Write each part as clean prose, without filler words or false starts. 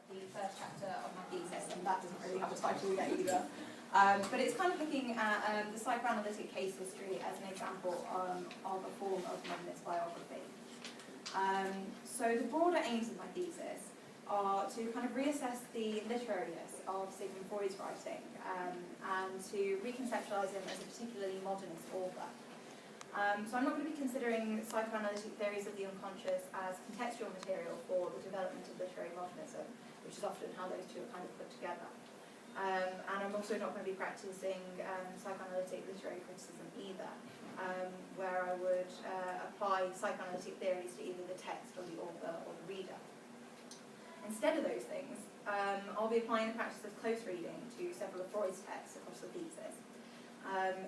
from the first chapter of my thesis, and that doesn't really have a title yet either. But it's kind of looking at the psychoanalytic case history as an example of a form of modernist biography. So the broader aims of my thesis are to kind of reassess the literariness of Sigmund Freud's writing and to reconceptualise him as a particularly modernist author. So I'm not going to be considering psychoanalytic theories of the unconscious as contextual material for the development of literary modernism, which is often how those two are kind of put together. And I'm also not going to be practising psychoanalytic literary criticism either, where I would apply psychoanalytic theories to either the text or the author or the reader. Instead of those things, I'll be applying the practice of close reading to several of Freud's texts across the thesis,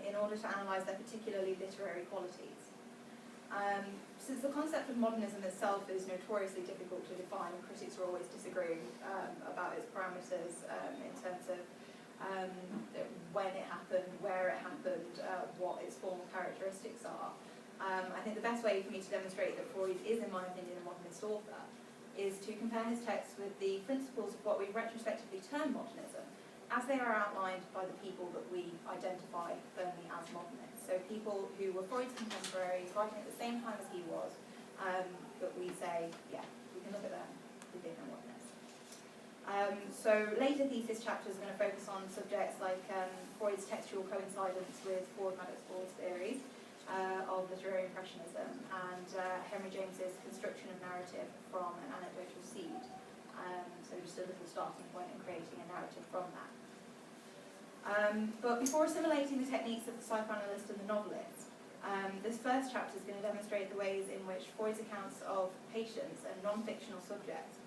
in order to analyse their particularly literary qualities. Since the concept of modernism itself is notoriously difficult to define, and critics are always disagreeing about its parameters in terms of when it happened, where it happened, what its formal characteristics are, I think the best way for me to demonstrate that Freud is, in my opinion, a modernist author is to compare his texts with the principles of what we retrospectively term modernism, as they are outlined by the people that we identify firmly as modernists. So people who were Freud's contemporaries, writing at the same time as he was, but we say, yeah, we can look at them, we think they're modernists. So later thesis chapters are going to focus on subjects like Freud's textual coincidence with Ford Madox-Ford's theories of literary impressionism, and Henry James's construction of narrative from an anecdotal seed. So just a little starting point in creating a narrative from that. But before assimilating the techniques of the psychoanalyst and the novelist, this first chapter is going to demonstrate the ways in which Freud's accounts of patients and non-fictional subjects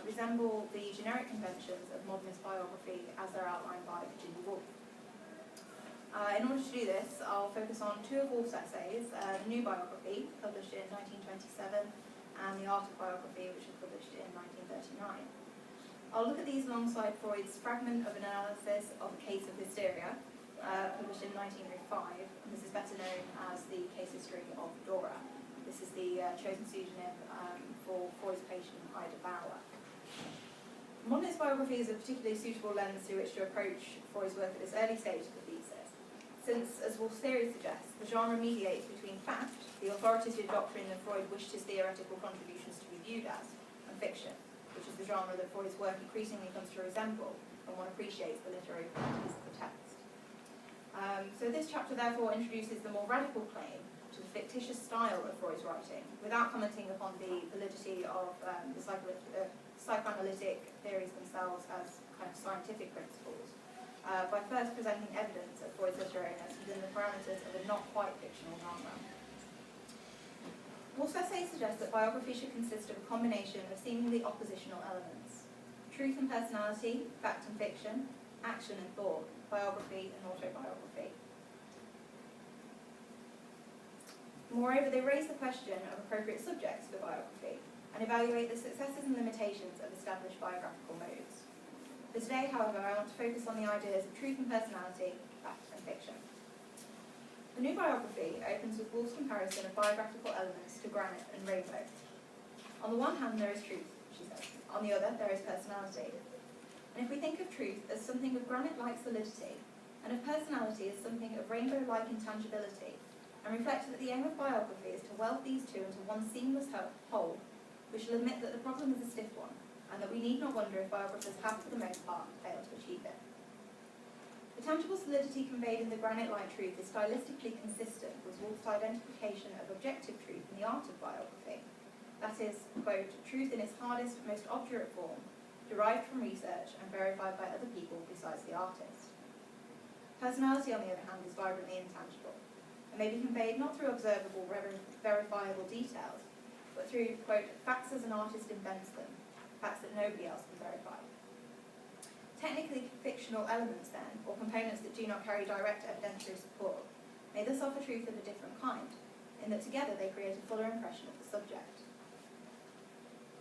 resemble the generic conventions of modernist biography as they're outlined by Virginia Woolf. In order to do this, I'll focus on two of Woolf's essays, The New Biography, published in 1927, and The Art of Biography, which was published in 1939. I'll look at these alongside Freud's fragment of an analysis of a case of hysteria, published in 1905, and this is better known as the case history of Dora. This is the chosen pseudonym for Freud's patient Ida Bauer. Modernist biography is a particularly suitable lens through which to approach Freud's work at this early stage of the thesis, since, as Woolf's theory suggests, the genre mediates between fact, the authoritative doctrine that Freud wished his theoretical contributions to be viewed as, and fiction, which is the genre that Freud's work increasingly comes to resemble when one appreciates the literary qualities of the text. So this chapter therefore introduces the more radical claim to the fictitious style of Freud's writing, without commenting upon the validity of the psychoanalytic theories themselves as kind of scientific principles, by first presenting evidence of Freud's literariness within the parameters of a not quite fictional genre. Woolf's essay suggests that biography should consist of a combination of seemingly oppositional elements: truth and personality, fact and fiction, action and thought, biography and autobiography. Moreover, they raise the question of appropriate subjects for biography and evaluate the successes and limitations of established biographical modes. For today, however, I want to focus on the ideas of truth and personality, fact and fiction. The New Biography opens with Woolf's comparison of biographical elements to granite and rainbow. On the one hand, there is truth, she says. On the other, there is personality. And if we think of truth as something of granite-like solidity, and of personality as something of rainbow-like intangibility, and reflect that the aim of biography is to weld these two into one seamless whole, we shall admit that the problem is a stiff one, and that we need not wonder if biographers have, for the most part, failed to achieve it. The tangible solidity conveyed in the granite-like truth is stylistically consistent with Woolf's identification of objective truth in the art of biography. That is, quote, truth in its hardest, most obdurate form, derived from research and verified by other people besides the artist. Personality, on the other hand, is vibrantly intangible, and may be conveyed not through observable, verifiable details, but through, quote, facts as an artist invents them, facts that nobody else can verify. Technically fictional elements, then, or components that do not carry direct evidentiary support, may thus offer truth of a different kind, in that together they create a fuller impression of the subject.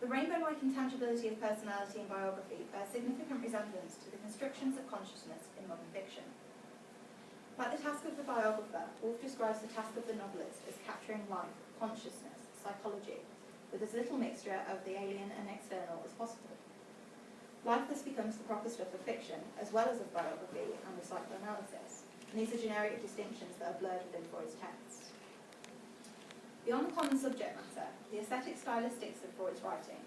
The rainbow-like intangibility of personality in biography bears significant resemblance to the constructions of consciousness in modern fiction. Like the task of the biographer, Woolf describes the task of the novelist as capturing life, consciousness, psychology, with as little mixture of the alien and external as possible. Life thus becomes the proper stuff of fiction, as well as of biography and of psychoanalysis, and these are generic distinctions that are blurred within Freud's texts. Beyond the common subject matter, the aesthetic stylistics of Freud's writing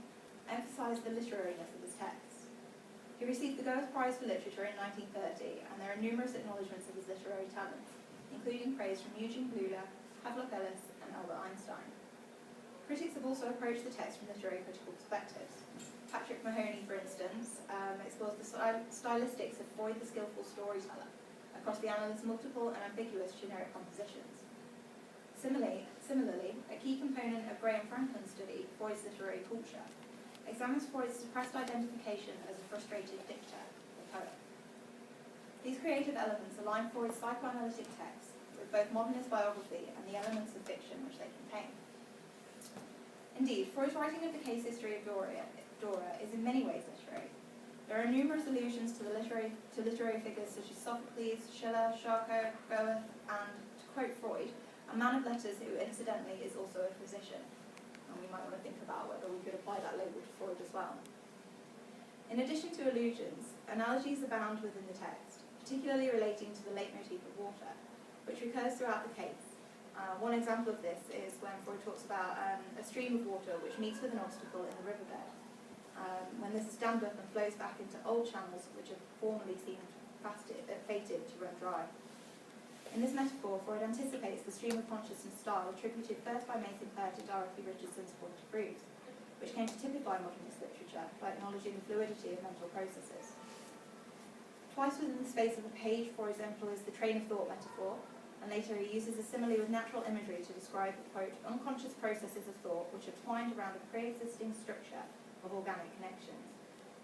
emphasise the literariness of his texts. He received the Goethe Prize for Literature in 1930, and there are numerous acknowledgements of his literary talents, including praise from Eugene Bleuler, Havelock Ellis, and Albert Einstein. Critics have also approached the text from literary critical perspectives. Patrick Mahoney, for instance, explores the stylistics of Freud the skillful storyteller across the analyst's multiple and ambiguous generic compositions. Similarly, a key component of Graham Franklin's study, Freud's literary culture, examines Freud's suppressed identification as a frustrated dictator, the poet. These creative elements align Freud's psychoanalytic texts with both modernist biography and the elements of fiction which they contain. Indeed, Freud's writing of the case history of Dora is in many ways literary. There are numerous allusions to literary figures such as Sophocles, Schiller, Charcot, Goethe, and, to quote Freud, a man of letters who incidentally is also a physician. And we might want to think about whether we could apply that label to Freud as well. In addition to allusions, analogies abound within the text, particularly relating to the leitmotif of water, which recurs throughout the case. One example of this is when Freud talks about a stream of water which meets with an obstacle in the riverbed. When this is dammed up and flows back into old channels which have formerly seemed fated to run dry. In this metaphor, Freud anticipates the stream of consciousness style attributed first by Mason Clare to Dorothy Richardson's Point of Bruise, which came to typify modernist literature by acknowledging the fluidity of mental processes. Twice within the space of a page, Freud employs the train of thought metaphor, and later he uses a simile with natural imagery to describe, quote, unconscious processes of thought which are twined around a pre-existing structure of organic connections,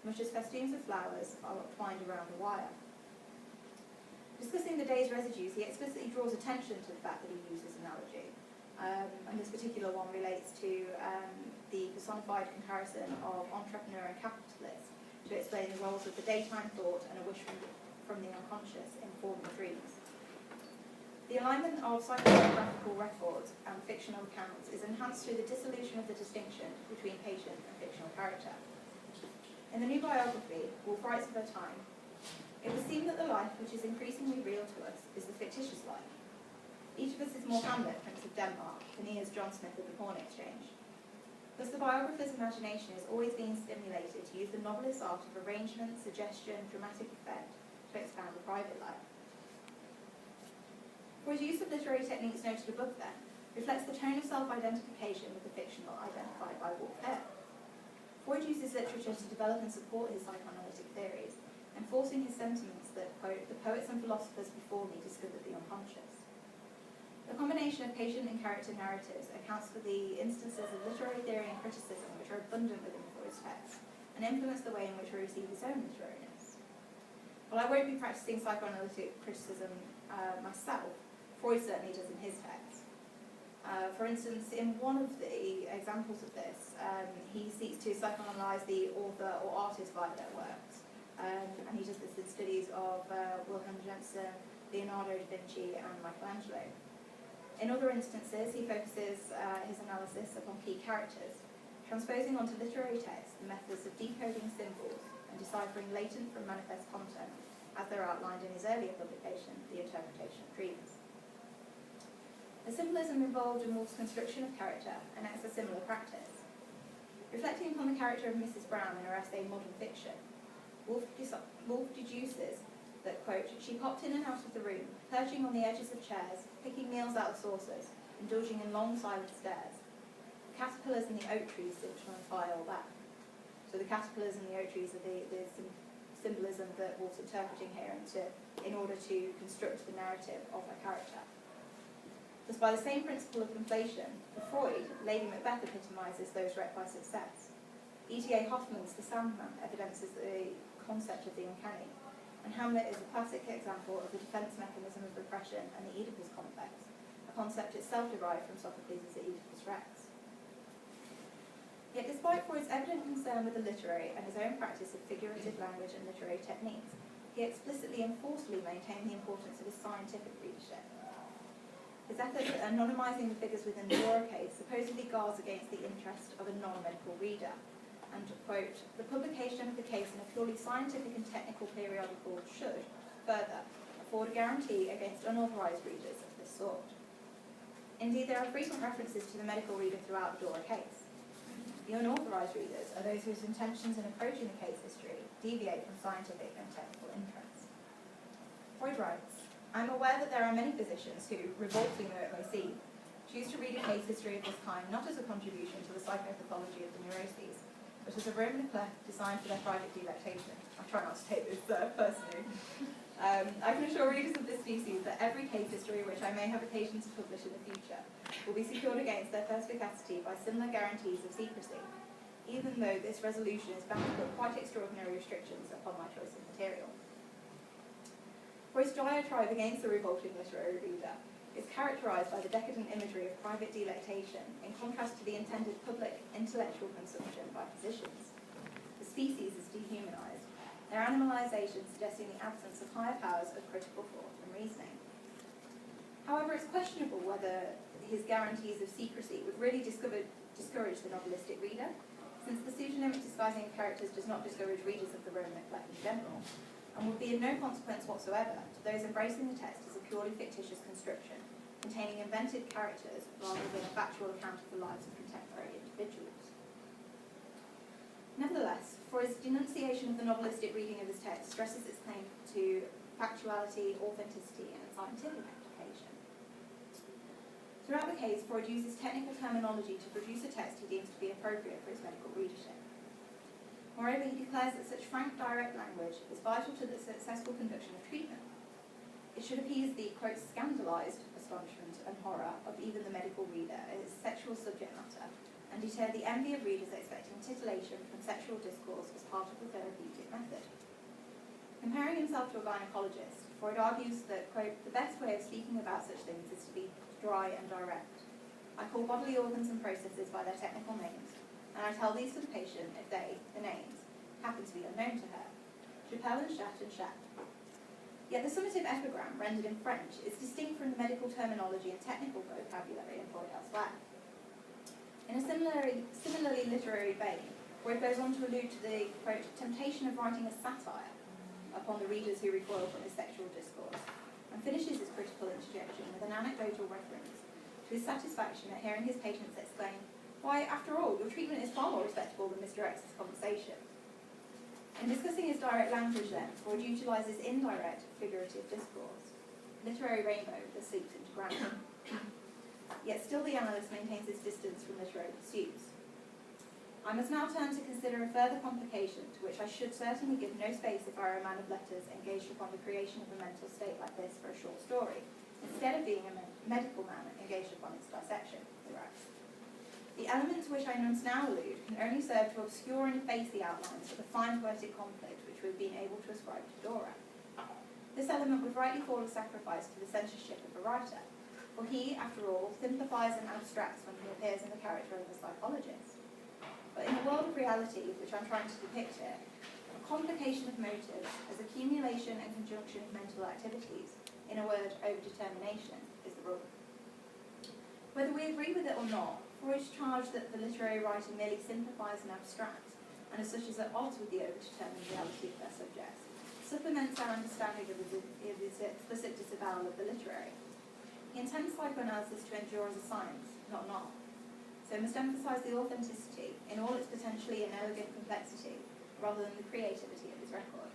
much as festoons of flowers are twined around a wire. Discussing the day's residues, he explicitly draws attention to the fact that he uses analogy, and this particular one relates to the personified comparison of entrepreneur and capitalist to explain the roles of the daytime thought and a wish from the unconscious in forming dreams. The alignment of psychographical records and fictional accounts is enhanced through the dissolution of the distinction between patient and fictional character. In the new biography, Wolf writes of her time, it would seem that the life which is increasingly real to us is the fictitious life. Each of us is more Hamlet, Prince of Denmark, than he is John Smith of the Pawn Exchange. Thus the biographer's imagination is always being stimulated to use the novelist's art of arrangement, suggestion, dramatic effect to expand the private life. Freud's use of literary techniques noted above then reflects the tone of self-identification with the fictional identified by Wolf Hare. Freud uses literature to develop and support his psychoanalytic theories, enforcing his sentiments that, quote, the poets and philosophers before me discovered the unconscious. The combination of patient and character narratives accounts for the instances of literary theory and criticism which are abundant within Freud's texts and influence the way in which we receive his own literariness. While I won't be practicing psychoanalytic criticism myself, Freud certainly does in his texts. For instance, in one of the examples of this, he seeks to psychoanalyze the author or artist via their works. And he does this in studies of Wilhelm Jensen, Leonardo da Vinci, and Michelangelo. In other instances, he focuses his analysis upon key characters, transposing onto literary text the methods of decoding symbols and deciphering latent from manifest content, as they're outlined in his earlier publication, The Interpretation of Dreams. The symbolism involved in Wolf's construction of character enacts a similar practice. Reflecting upon the character of Mrs. Brown in her essay Modern Fiction, Wolf deduces that, quote, she popped in and out of the room, perching on the edges of chairs, picking meals out of saucers, indulging in long silent stares. The caterpillars and the oak trees sit on file back. So the caterpillars and the oak trees are the symbolism that Wolf's interpreting here in order to construct the narrative of her character. Thus, by the same principle of conflation, for Freud, Lady Macbeth epitomizes those wrecked by success. E.T.A. Hoffman's The Sandman evidences the concept of the uncanny, and Hamlet is a classic example of the defense mechanism of repression and the Oedipus complex, a concept itself derived from Sophocles' Oedipus Rex. Yet despite Freud's evident concern with the literary and his own practice of figurative language and literary techniques, he explicitly and forcefully maintained the importance of his scientific readership. His effort at anonymising the figures within the Dora case supposedly guards against the interest of a non-medical reader, and, quote, the publication publication of the case in a purely scientific and technical periodical should, further, afford a guarantee against unauthorised readers of this sort. Indeed, there are frequent references to the medical reader throughout the Dora case. The unauthorised readers are those whose intentions in approaching the case history deviate from scientific and technical interests. Freud writes, "I am aware that there are many physicians who, revolting though it may seem, choose to read a case history of this kind not as a contribution to the psychopathology of the neuroses, but as a room neglect designed for their private delectation." I try not to take this personally. I can assure readers of this species that every case history which I may have occasion to publish in the future will be secured against their perspicacity by similar guarantees of secrecy, even though this resolution is bound to put quite extraordinary restrictions upon my choice of material. Freud's diatribe against the revolting literary reader is characterised by the decadent imagery of private delectation, in contrast to the intended public intellectual consumption by physicians. The species is dehumanised, their animalisation suggesting the absence of higher powers of critical thought and reasoning. However, it's questionable whether his guarantees of secrecy would really discourage the novelistic reader, since the pseudonymic disguising of characters does not discourage readers of the Roman neglect in general, and would be of no consequence whatsoever to those embracing the text as a purely fictitious construction, containing invented characters rather than a factual account of the lives of contemporary individuals. Nevertheless, Freud's denunciation of the novelistic reading of his text stresses its claim to factuality, authenticity, and scientific application. Throughout the case, Freud uses technical terminology to produce a text he deems to be appropriate for his medical readership. Moreover, he declares that such frank, direct language is vital to the successful conduction of treatment. It should appease the, quote, scandalised astonishment and horror of even the medical reader at its sexual subject matter, and deter the envy of readers expecting titillation from sexual discourse as part of the therapeutic method. Comparing himself to a gynecologist, Freud argues that, quote, the best way of speaking about such things is to be dry and direct. I call bodily organs and processes by their technical names, and I tell these to the patient if they, the names, happen to be unknown to her. Chapelle and Chat and Chat. Yet the summative epigram, rendered in French, is distinct from the medical terminology and technical vocabulary employed elsewhere. In a similarly literary vein, Freud goes on to allude to the, quote, temptation of writing a satire upon the readers who recoil from his sexual discourse, and finishes his critical interjection with an anecdotal reference to his satisfaction at hearing his patients exclaim, "Why, after all, your treatment is far more respectable than Mr. X's conversation." In discussing his direct language, then, Freud utilises indirect, figurative discourse. Literary rainbow that seeps into grammar. Yet still the analyst maintains his distance from literary pursuits. I must now turn to consider a further complication to which I should certainly give no space if I were a man of letters engaged upon the creation of a mental state like this for a short story, instead of being a medical man engaged upon its dissection, he writes. The element to which I must now allude can only serve to obscure and efface the outlines of the fine poetic conflict which we have been able to ascribe to Dora. This element would rightly fall a sacrifice to the censorship of a writer, for he, after all, simplifies and abstracts when he appears in the character of a psychologist. But in the world of reality, which I'm trying to depict here, a complication of motives as accumulation and conjunction of mental activities, in a word, overdetermination, is the rule. Whether we agree with it or not, Freud's charge that the literary writer merely simplifies and abstracts, and as such is at odds with the overdetermined reality of their subjects, supplements our understanding of his explicit disavowal of the literary. He intends psychoanalysis to endure as a science, not an art, so must emphasise the authenticity in all its potentially inelegant complexity, rather than the creativity of his record.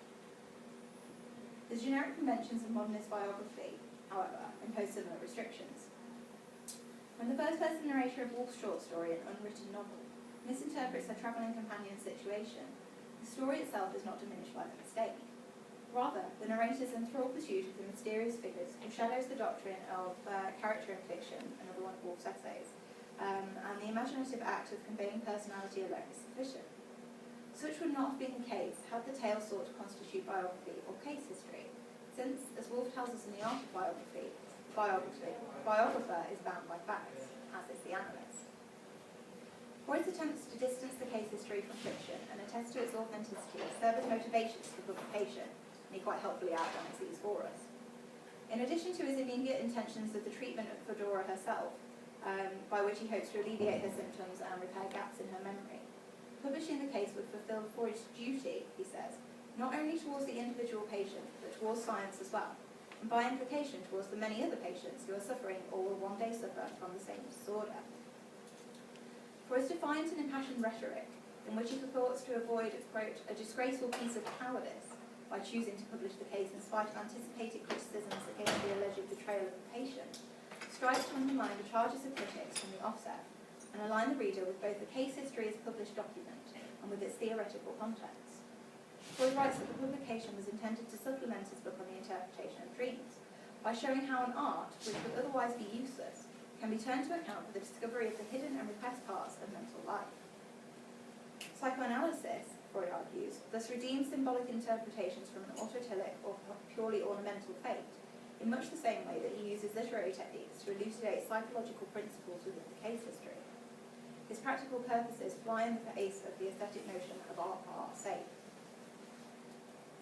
The generic conventions of modernist biography, however, impose similar restrictions. When the first-person narrator of Woolf's short story, an unwritten novel, misinterprets her travelling companion's situation, the story itself is not diminished by the mistake. Rather, the narrator's enthralled pursuit of the mysterious figures foreshadows the doctrine of character in fiction, another one of Woolf's essays, and the imaginative act of conveying personality alone is sufficient. Such would not have been the case had the tale sought to constitute biography or case history, since, as Woolf tells us in The Art of Biography, biographer is bound by facts, as is the analyst. Freud's attempts to distance the case history from fiction and attest to its authenticity serve as motivations for publication, and he quite helpfully outlines these for us. In addition to his immediate intentions of the treatment of Dora herself, by which he hopes to alleviate her symptoms and repair gaps in her memory, publishing the case would fulfill Freud's duty, he says, not only towards the individual patient, but towards science as well, and by implication towards the many other patients who are suffering or will one day suffer from the same disorder. Freud's defiant and impassioned rhetoric, in which he purports to avoid, quote, a disgraceful piece of cowardice by choosing to publish the case in spite of anticipated criticisms against the alleged betrayal of the patient, strives to undermine the charges of critics from the offset and align the reader with both the case history as published document and with its theoretical contents. Freud writes that the publication was intended to supplement his book on the interpretation of dreams by showing how an art, which would otherwise be useless, can be turned to account for the discovery of the hidden and repressed parts of mental life. Psychoanalysis, Freud argues, thus redeems symbolic interpretations from an autotelic or purely ornamental fate, in much the same way that he uses literary techniques to elucidate psychological principles within the case history. His practical purposes fly in the face of the aesthetic notion of art for art's sake.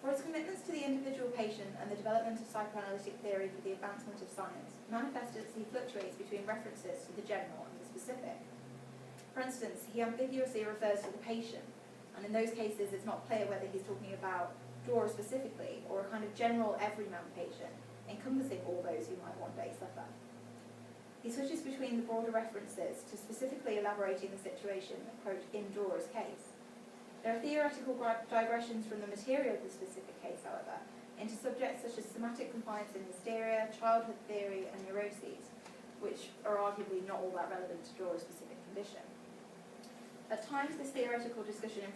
Freud's commitments to the individual patient and the development of psychoanalytic theory for the advancement of science manifest as he fluctuates between references to the general and the specific. For instance, he ambiguously refers to the patient, and in those cases it's not clear whether he's talking about Dora specifically or a kind of general everyman patient, encompassing all those who might one day suffer. He switches between the broader references to specifically elaborating the situation, quote, in Dora's case. There are theoretical digressions from the material of the specific case, however, into subjects such as somatic compliance in hysteria, childhood theory, and neuroses, which are arguably not all that relevant to Dora's specific condition. At times, this theoretical discussion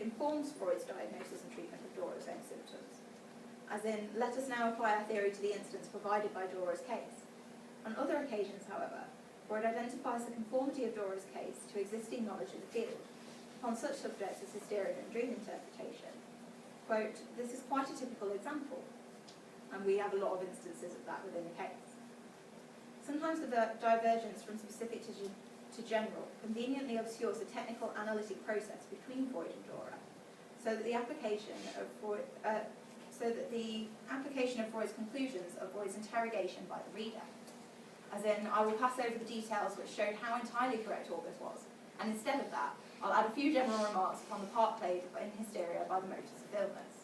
informs Freud's diagnosis and treatment of Dora's own symptoms. As in, let us now apply our theory to the instance provided by Dora's case. On other occasions, however, Freud identifies the conformity of Dora's case to existing knowledge in the field, upon such subjects as hysteria and dream interpretation. Quote, this is quite a typical example, and we have a lot of instances of that within the case. Sometimes the divergence from specific to general conveniently obscures the technical analytic process between Freud and Dora, so that the application of Freud's conclusions avoids interrogation by the reader. As in, I will pass over the details which showed how entirely correct all this was, and instead of that, I'll add a few general remarks upon the part played in hysteria by the motives of illness.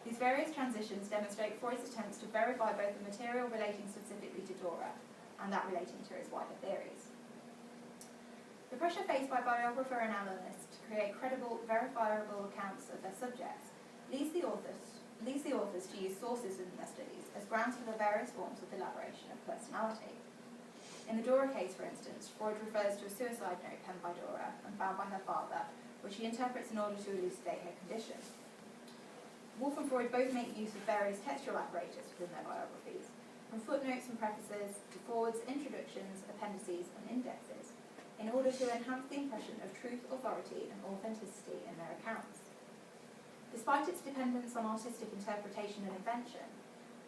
These various transitions demonstrate Freud's attempts to verify both the material relating specifically to Dora and that relating to his wider theories. The pressure faced by biographer and analyst to create credible, verifiable accounts of their subjects leads the authors to use sources within their studies as grounds for the various forms of elaboration of personality. In the Dora case, for instance, Freud refers to a suicide note penned by Dora and found by her father, which he interprets in order to elucidate her condition. Woolf and Freud both make use of various textual apparatus within their biographies, from footnotes and prefaces to forwards, introductions, appendices, and indexes, in order to enhance the impression of truth, authority, and authenticity in their accounts. Despite its dependence on artistic interpretation and invention,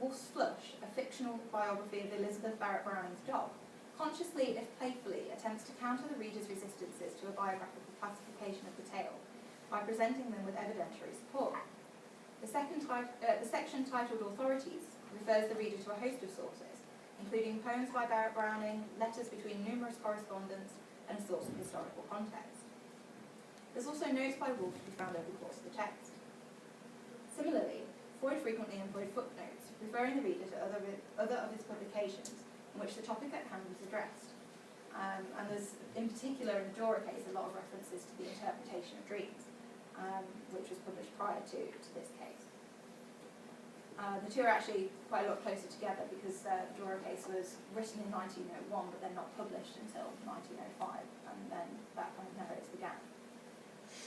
Woolf's Flush, a fictional biography of Elizabeth Barrett Browning's dog, consciously, if playfully, attempts to counter the reader's resistances to a biographical classification of the tale by presenting them with evidentiary support. The section titled Authorities refers the reader to a host of sources, including poems by Barrett Browning, letters between numerous correspondents, and a source of historical context. There's also notes by Woolf to be found over the course of the text. Similarly, Freud frequently employed footnotes, referring the reader to other of his publications in which the topic at hand was addressed. And there's, in particular in the Dora case, a lot of references to the interpretation of dreams, which was published prior to this case. The two are actually quite a lot closer together because the Dora case was written in 1901 but then not published until 1905, and then that kind of narrows the gap.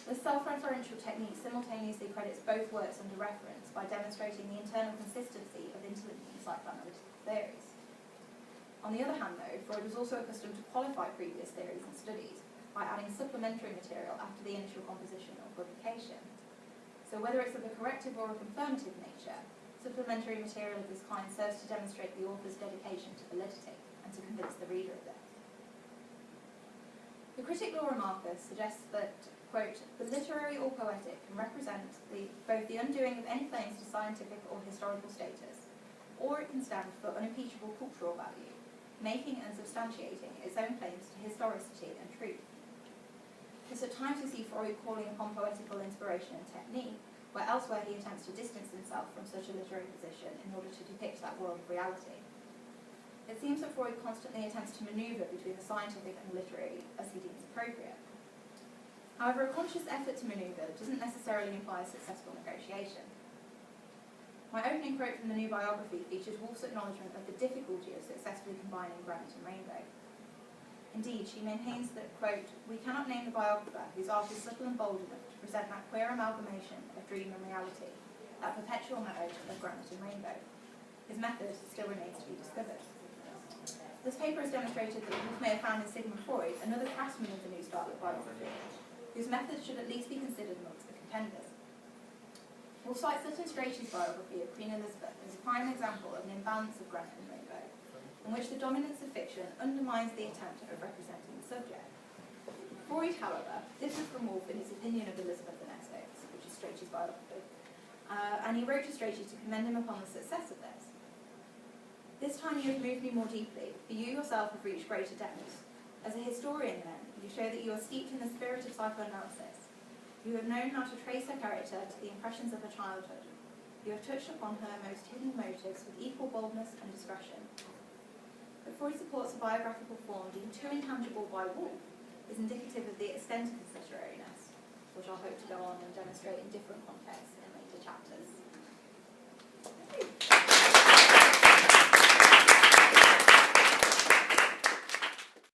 The self-referential technique simultaneously credits both works under reference by demonstrating the internal consistency of interlinking psychoanalytic theories. On the other hand, though, Freud was also accustomed to qualify previous theories and studies by adding supplementary material after the initial composition or publication. So whether it's of a corrective or a confirmative nature, supplementary material of this kind serves to demonstrate the author's dedication to validity and to convince the reader of this. The critic Laura Marcus suggests that, quote, the literary or poetic can represent both the undoing of any claims to scientific or historical status, or it can stand for unimpeachable cultural value, making and substantiating its own claims to historicity and truth. Because at times we see Freud calling upon poetical inspiration and technique, where elsewhere he attempts to distance himself from such a literary position in order to depict that world of reality. It seems that Freud constantly attempts to manoeuvre between the scientific and the literary as he deems appropriate. However, a conscious effort to manoeuvre doesn't necessarily imply a successful negotiation. My opening quote from the new biography features Woolf's acknowledgement of the difficulty of successfully combining granite and rainbow. Indeed, she maintains that, quote, "We cannot name the biographer whose art is subtle and bold enough to present that queer amalgamation of dream and reality, that perpetual marriage of granite and rainbow. His method still remains to be discovered." This paper has demonstrated that Woolf may have found in Sigmund Freud another craftsman of the new style of biography, whose methods should at least be considered amongst the contenders. Woolf cites Sutton Strachey's biography of Queen Elizabeth as a prime example of an imbalance of granite and rainbow, in which the dominance of fiction undermines the attempt of representing the subject. Freud, however, differs from Woolf in his opinion of Elizabeth and Essex, which is Strachey's biography, and he wrote to Strachey to commend him upon the success of this. "This time you have moved me more deeply, for you yourself have reached greater depths. As a historian, then, you show that you are steeped in the spirit of psychoanalysis. You have known how to trace her character to the impressions of her childhood. You have touched upon her most hidden motives with equal boldness and discretion." But Freud supports a biographical form deemed too intangible by Woolf is indicative of the extent of his literariness, which I'll hope to go on and demonstrate in different contexts in later chapters.